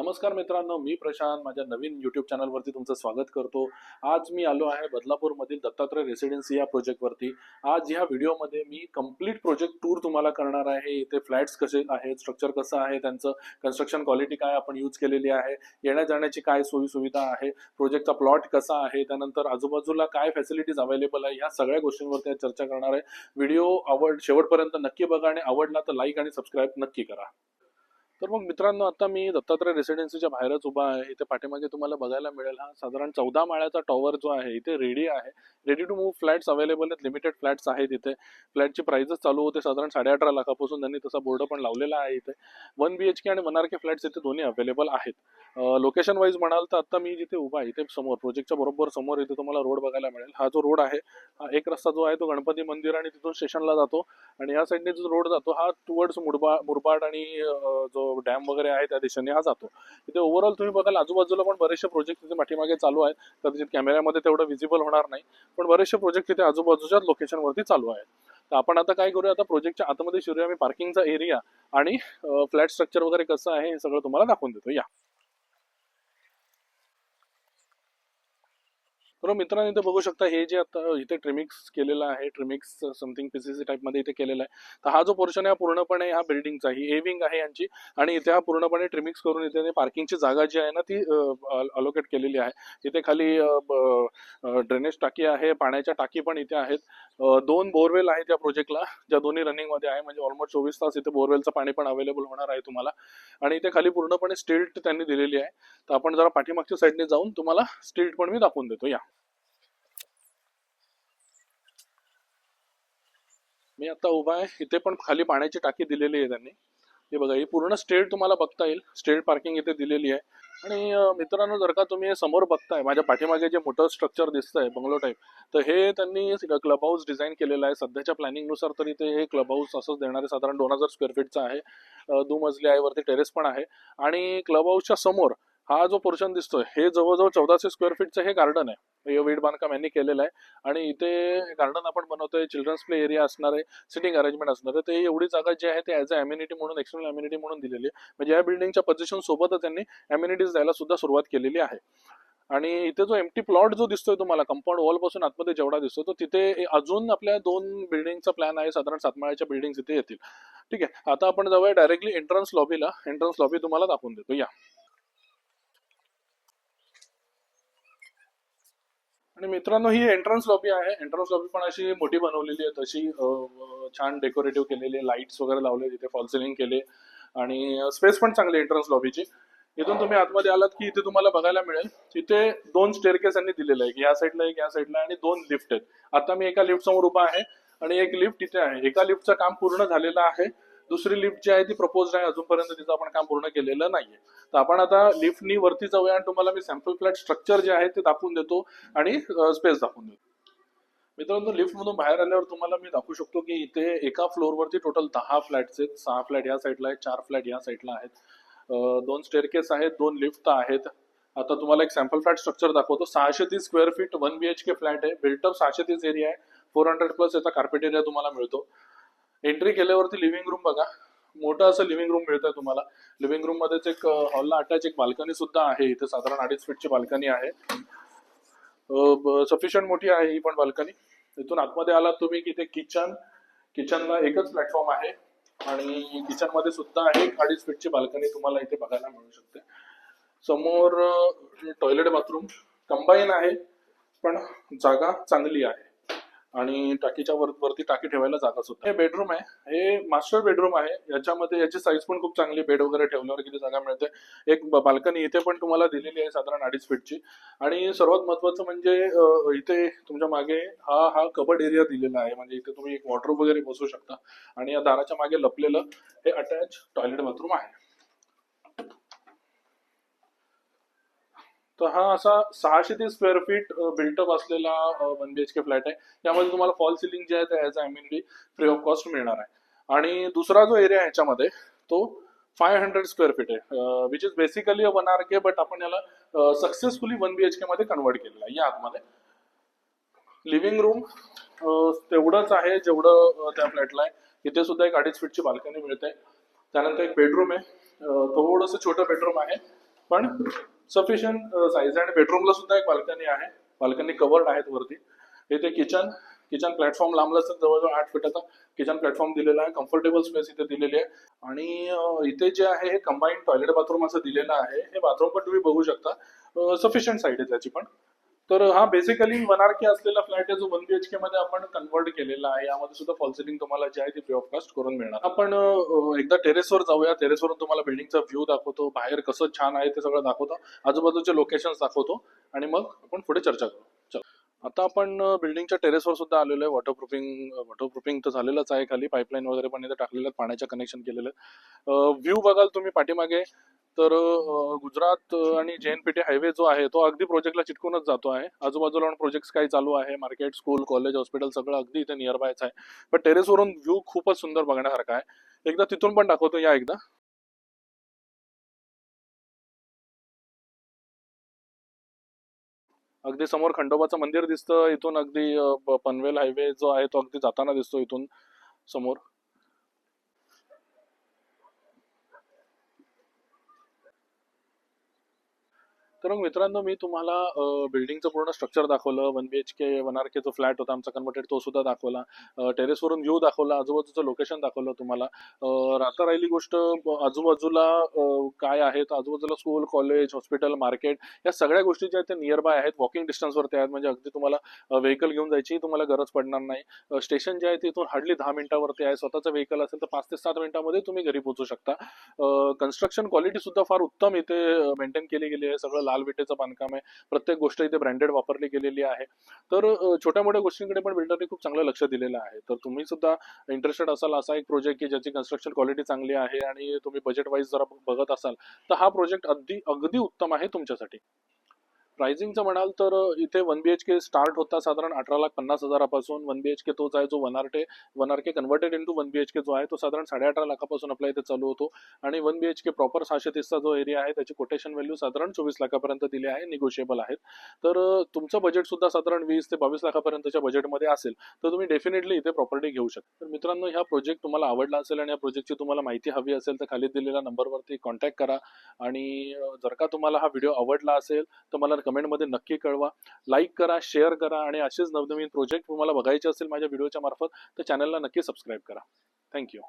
नमस्कार मित्रांनो, मी प्रशांत माझ्या नवीन यूट्यूब चॅनलवरती तुमचं स्वागत करतो। आज मी आलो आहे बदलापूरमधील दत्तात्रय रेसिडेन्सी या प्रोजेक्टवरती। आज ह्या व्हिडिओमध्ये मी कंप्लीट प्रोजेक्ट टूर तुम्हाला करणार आहे। इथे फ्लॅट्स कसे आहेत, स्ट्रक्चर कसं आहे, त्यांचं कन्स्ट्रक्शन क्वालिटी काय आपण यूज केलेली आहे, येण्या जाण्याची काय सोयी सुविधा आहे, प्रोजेक्टचा प्लॉट कसा आहे, त्यानंतर आजूबाजूला काय फॅसिलिटीज अवेलेबल आहे, ह्या सगळ्या गोष्टींवरती चर्चा करणार आहे। व्हिडिओ शेवटपर्यंत नक्की बघा आणि आवडला तर लाईक आणि सबस्क्राईब नक्की करा। तर मग मित्रांनो, आता मी दत्तात्रय रेसिडेन्सीच्या बाहेरच उभा आहे। इथे पाठीमागे तुम्हाला बघायला मिळेल हा साधारण 14 माळ्याचा टॉवर जो आहे इथे रेडी आहे। Ready to move flats available आहेत, लिमिटेड फ्लॅट्स आहेत इथे। फ्लॅटची प्राइसेस चालू होते साधारण 18.5 लाखापासून, त्यांनी तसा बोर्ड पण लावलेला आहे इथे। 1 BHK आणि 1 RK फ्लॅट्स इथे दोन्ही अवेलेबल आहेत। लोकेशन वाईज म्हणाल तर आता मी जिथे उभा आहे इथे समोर प्रोजेक्टच्या बरोबर समोर इथे तुम्हाला रोड बघायला मिळेल। हा जो रोड आहे, हा एक रस्ता जो आहे तो गणपती मंदिर आणि तिथून स्टेशनला जातो, आणि या साईडने जो रोड जातो हा टुवर्ड्स मुरबाड आणि जो डॅम वगैरे आहे त्या दिशेने हा जातो। इथे ओव्हरऑल तुम्ही बघाल आजूबाजूला पण बरेचसे प्रोजेक्ट तिथे पाठीमागे चालू आहेत। कदाचित कॅमेऱ्यामध्ये तेवढं विजिबल होणार नाही, पण बरेचसे प्रोजेक्ट तिथे आजूबाजूच्याच लोकेशनवरती चालू आहेत। तर आपण आता काय करूया, आता प्रोजेक्टच्या आतमध्ये शिरूया। मी पार्किंगचा एरिया आणि फ्लॅट स्ट्रक्चर वगैरे कसं आहे हे सगळं तुम्हाला दाखवून देतो या। तर मित्रांनो, इथे बघू शकता हे जे आता इथे ट्रिमिक्स केलेलं आहे, ट्रिमिक्स समथिंग PCC टाइप मध्ये इथे केलेला आहे। तर हा जो पोर्शन आहे पूर्णपणे हा बिल्डिंगचा, ही ए विंग आहे यांची, आणि इथे हा पूर्णपणे ट्रिमिक्स करून इथे पार्किंगची जागा जी आहे ना ती अलोकेट केलेली आहे। इथे खाली ड्रेनेज टाकी आहे, पाण्याच्या टाकी पण इथे आहेत। 2 बोरवेल आहेत या प्रोजेक्टला, ज्या दोन्ही रनिंग मध्ये आहे, म्हणजे ऑलमोस्ट 24 तास इथे बोरवेलचं पाणी पण अवेलेबल होणार आहे तुम्हाला। आणि इथे खाली पूर्णपणे स्टिल्ट त्यांनी दिलेली आहे। तर आपण जरा पाठीमागच्या साईडने जाऊन तुम्हाला स्टिल्ट पण मी दाखवून देतो या। मी आता उभा आहे इथे, पण खाली पाण्याची टाकी दिलेली आहे त्यांनी। हे बघा, ही पूर्ण स्टेट तुम्हाला बघता येईल, स्टेट पार्किंग इथे दिलेली आहे। आणि मित्रांनो, जर का तुम्ही समोर बघताय माझ्या पाठीमागे जे मोठं स्ट्रक्चर दिसतंय बंगलो टाईप, तर हे त्यांनी क्लब हाऊस डिझाईन केलेलं आहे। सध्याच्या प्लॅनिंग नुसार तरी ते हे क्लब हाऊस असंच देणार आहे, साधारण 2000 स्क्वेअर फीटचा आहे। दुमजली आहे, वरती टेरेस पण आहे। आणि क्लब हाऊसच्या समोर हा जो पोर्शन दिसतोय हे जवळजवळ 1400 स्क्वेअर फीटचं हे गार्डन आहे, हे वीट बांधकाम यांनी केलेलं आहे। आणि इथे गार्डन आपण बनवतोय, चिल्ड्रन्स प्ले एरिया असणार आहे, सिटिंग अरेंजमेंट असणार आहे। ते एवढी जागा जी आहे ते ॲज अ अम्युनिटी म्हणून, एक्सटर्नल अम्युनिटी म्हणून दिलेली आहे। म्हणजे या बिल्डिंगच्या पोझिशन सोबतच त्यांनी अम्युनिटीज द्यायला सुद्धा सुरुवात केलेली आहे। आणि इथे जो एम्प्टी प्लॉट जो दिसतोय तुम्हाला कंपाऊंड वॉल पासून आतमध्ये जेवढा दिसतो, तो तिथे अजून आपल्या 2 बिल्डिंगचा प्लॅन आहे, साधारण 7 माळ्याच्या बिल्डिंग इथे येतील। ठीक आहे, आता आपण जाऊया डायरेक्टली एंट्रन्स लॉबीला। एंट्रन्स लॉबी तुम्हाला दाखवून देतो या। आणि मित्रांनो, ही एंट्रन्स लॉबी आहे। एंट्रन्स लॉबी पण अशी मोठी बनवलेली आहे, तशी छान डेकोरेटिव्ह केलेली, लाईट्स वगैरे लावले, तिथे फॉल सिलिंग केले, आणि स्पेस पण चांगली एंट्रन्स लॉबीची। इथून तुम्ही आतमध्ये आलात की इथे तुम्हाला बघायला मिळेल तिथे 2 स्टेअरकेस यांनी दिलेले आहे, या साईडला एक, या साईडला, आणि 2 लिफ्ट आहेत। आता मी एका लिफ्ट समोर उभा आहे आणि एक लिफ्ट इथे आहे। एका लिफ्टचं काम पूर्ण झालेलं आहे, दुसरी लिफ्ट जी आहे ती प्रपोज आहे, अजूनपर्यंत तिचं आपण काम पूर्ण केलेलं नाहीये। तर आपण आता लिफ्टनी वरती जाऊया आणि तुम्हाला मी सॅम्पल फ्लॅट स्ट्रक्चर जे आहे ते दाखवून देतो आणि स्पेस दाखवून देतो। मित्रांनो, लिफ्ट मधून बाहेर आल्यावर तुम्हाला मी दाखवू शकतो की इथे एका फ्लोअरवरती टोटल 10 फ्लॅट्स आहेत। 6 फ्लॅट या साईडला आहेत, 4 फ्लॅट या साईडला आहेत, 2 स्टेअरकेस आहेत, 2 लिफ्ट आहेत। आता तुम्हाला एक सॅम्पल फ्लॅट स्ट्रक्चर दाखवतो। 630 स्क्वेअर फीट 1 BHK फ्लॅट आहे, बिल्टअप 630 एरिया आहे, 400 प्लस याचा कार्पेट एरिया तुम्हाला मिळतो। एंट्री केल्यावरती लिव्हिंग रूम बघा, मोठं असं लिव्हिंग रूम मिळतंय तुम्हाला। लिव्हिंग रूम मध्येच एक हॉलला अटॅच एक बाल्कनी सुद्धा आहे, इथे साधारण 2.5 फीटची बाल्कनी आहे, सफिशियंट मोठी आहे ही पण बाल्कनी। इथून आतमध्ये आलात तुम्ही की इथे किचनला एकच प्लॅटफॉर्म आहे, आणि किचन मध्ये सुद्धा एक 2.5 फीटची बाल्कनी तुम्हाला इथे बघायला मिळू शकते। समोर टॉयलेट बाथरूम कंबाईन आहे, पण जागा चांगली आहे, आणि टाकीच्या वरती टाकी ठेवायला जागा सुद्धा। हे बेडरूम आहे, हे मास्टर बेडरूम आहे। याच्यामध्ये याची साईज पण खूप चांगली, बेड वगैरे ठेवल्यावर किती जागा मिळते। एक बाल्कनी इथे पण तुम्हाला दिलेली आहे, साधारण 2.5 फीटची। आणि सर्वात महत्वाचं म्हणजे इथे तुमच्या मागे हा कबड एरिया दिलेला आहे, म्हणजे इथे तुम्ही एक वॉर्डरोब वगैरे बसवू शकता। आणि या दाराच्या मागे लपलेलं हे अटॅच टॉयलेट बाथरूम आहे। तर हा असा 630 स्क्वेअर फीट बिल्टअप असलेला 1 BHK फ्लॅट आहे। यामध्ये तुम्हाला फॉल सिलिंग जे आहे ते as a immunity free of cost मिळणार आहे। आणि दुसरा जो एरिया आहे ह्याच्यामध्ये तो 500 स्क्वेअर फीट आहे, which is basically 1 RK, but आपण याला सक्सेसफुली 1 BHK मध्ये कन्वर्ट केलेलं आहे। या आतमध्ये लिव्हिंग रूम तेवढंच आहे जेवढं त्या फ्लॅटला आहे। इथे सुद्धा एक 2.5 फीटची बाल्कनी मिळते। त्यानंतर एक बेडरूम आहे, थोडंसं छोटं बेडरूम आहे, पण सफिशियंट साईज आहे. आणि बेडरूमला सुद्धा एक बाल्कनी आहे, बाल्कनी कवर्ड आहेत वरती. इथे किचन प्लॅटफॉर्म लांबला असेल, जवळजवळ 8 फीटाचा किचन प्लॅटफॉर्म दिलेला आहे. कम्फर्टेबल स्पेस इथे दिलेली आहे. आणि इथे जे आहे हे कंबाईंड टॉयलेट बाथरूम असं दिलेलं आहे. हे बाथरूम पण तुम्ही बघू शकता, सफिशियंट साईड आहे त्याची पण. तर हा बेसिकली 1 RK असलेला फ्लॅट आहे, जो 1 BHK मध्ये आपण कन्वर्ट केलेला आहे. यामध्ये सुद्धा फॉल सिलिंग तुम्हाला जे आहे ती फ्री ऑफ कॉस्ट करून मिळणार. आपण एकदा टेरेसवर जाऊया. टेरेसवरून तुम्हाला बिल्डिंगचा व्ह्यू दाखवतो, बाहेर कसं छान आहे ते सगळं दाखवतो, आजूबाजूचे लोकेशन्स दाखवतो, आणि मग आपण पुढे चर्चा करू. चल, आता आपण बिल्डिंगच्या टेरेसवर सुद्धा आलेलो आहे. वॉटरप्रूफिंग तर झालेलंच आहे. खाली पाईपलाईन वगैरे पण इथे टाकलेलं आहे, पाण्याचं कनेक्शन केलेलं आहे. व्ह्यू बघाल तुम्ही पाठीमागे, तर गुजरात आणि JNPT हायवे जो आहे तो अगदी प्रोजेक्टला चिटकूनच जातो आहे. आजूबाजूला पण प्रोजेक्ट काही चालू आहे, मार्केट, स्कूल, कॉलेज, हॉस्पिटल सगळं अगदी इथे नियर बायच आहे. पण टेरेसवरून व्ह्यू खूपच सुंदर बघण्यासारखा आहे. एकदा तिथून पण दाखवतो या एकदा. अगदी समोर खंडोबाचं मंदिर दिसतं. इथून अगदी पनवेल हायवे जो आहे तो अगदी जाताना दिसतो इथून समोर. तर मग मित्रांनो, मी तुम्हाला बिल्डिंगचं पूर्ण स्ट्रक्चर दाखवलं. 1 BHK 1 RK जो फ्लॅट होता आमचा कन्वर्टेड, तो सुद्धा दाखवला. टेरेसवरून व्ह्यू दाखवला, आजूबाजूचं लोकेशन दाखवलं तुम्हाला. आता राहिली गोष्ट आजूबाजूला काय आहे, तर आजूबाजूला स्कूल, कॉलेज, हॉस्पिटल, मार्केट, या सगळ्या गोष्टी ज्या आहेत त्या नियर बाय आहेत, वॉकिंग डिस्टन्सवरती आहेत. म्हणजे अगदी तुम्हाला व्हेकल घेऊन जायची तुम्हाला गरज पडणार नाही. स्टेशन जे आहे ते इथून हार्डली 10 मिनिटावरती आहे. स्वतःचं व्हेकल असेल तर 5 ते 7 मिनिटांमध्ये तुम्ही घरी पोहोचू शकता. कन्स्ट्रक्शन क्वालिटी सुद्धा फार उत्तम इथे मेंटेन केली गेली आहे. सगळं लाल विटेचं बांधकाम आहे. प्रत्येक गोष्ट इथे ब्रँडेड वापरली गेलेली आहे. तर छोट्या मोठ्या गोष्टींकडे पण बिल्डरने खूप चांगलं लक्ष दिलेलं आहे. तर तुम्ही सुद्धा इंटरेस्टेड असाल असा एक प्रोजेक्ट की ज्याची कन्स्ट्रक्शन क्वालिटी चांगली आहे आणि तुम्ही बजेट वाईज जरा बघत असाल, तर हा प्रोजेक्ट अगदी अगदी उत्तम आहे तुमच्यासाठी. प्राइसिंगचं म्हणाल तर इथे 1 BHK स्टार्ट होता साधारण 18,50,000पासून. 1 BHK तोच आहे जो 1 RK कन्वर्टेड इंटू 1 BHK जो आहे तो साधारण 18.5 लाखापासून आपल्या इथे चालू होतो. आणि 1 BHK प्रॉपर 630चा जो एरिया आहे त्याची कोटेशन व्हॅल्यू साधारण 24 लाखापर्यंत दिली आहे, निगोशिएबल आहेत. तर तुमचं बजेट सुद्धा साधारण 20 ते 22 लाखापर्यंतच्या बजेटमध्ये असेल तर तुम्ही डेफिनेटली इथे प्रॉपर्टी घेऊ शकता. तर मित्रांनो, हा प्रोजेक्ट तुम्हाला आवडला असेल आणि या प्रोजेक्टची तुम्हाला माहिती हवी असेल तर खाली दिलेल्या नंबरवरती कॉन्टॅक्ट करा. आणि जर का तुम्हाला हा व्हिडिओ आवडला असेल तर मला कमेंटमध्ये नक्की कळवा. लाईक करा, शेअर करा, आणि असेच नवनवीन प्रोजेक्ट तुम्हाला बघायचे असेल माझ्या व्हिडिओच्या मार्फत तर चॅनलला नक्की सबस्क्राईब करा. थँक्यू.